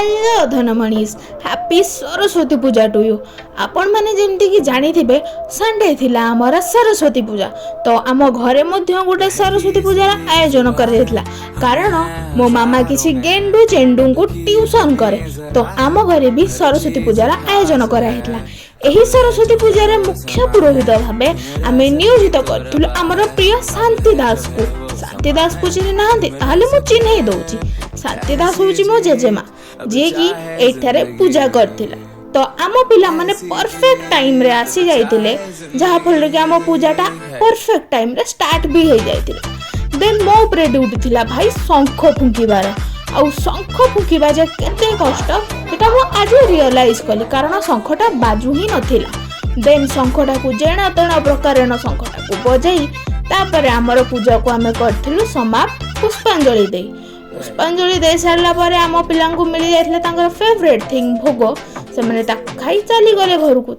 Hello धनमणीस happy Saraswati Puja to you आपण मैंने जमती कि जानी थे संडे थिला आमर सरस्वती पूजा तो आम घरे मध्य गोटे सरस्वती पूजार आयोजन कर कारण मो मामा किसी गेंडू चेंडू को ट्यूशन करे तो आम घरे भी सरस्वती पूजार आयोजन कराइला। एही सरस्वती पूजार मुख्य पुरोहित भाव आम नियोजित करूँ आमर प्रिय शांति दास को चिन्ह ना चिन्ह दौची। शांति दास हूँ मो जेजेमा जी की एठारे पूजा करथिला तो आम पिला माने परफेक्ट टाइम रे आसी जाइतिले जहा फल के आम पूजाटा परफेक्ट टाइम रे स्टार्ट भी हो जाइतिले। देन मो उपरे ड्यूटी थिला भाई शंख फुंकीबार आउ शंख फुंकीबा जे केते कष्ट सेटा मो आज रियलाइज कली कारण शंखटा बाजू ही नथिला। देन शंखटा को जेणा तेणा प्रकार शंखटा को बजाई तापर आमर पूजा को आमे करथिलु समाप्त पुष्पांजलि दे। पुष्पांजलि दे सारला परे आम पिलांकु मिली जाइथिले तांकर फेवरेट थिंग भोग से माने ता खाई चली गले घर को।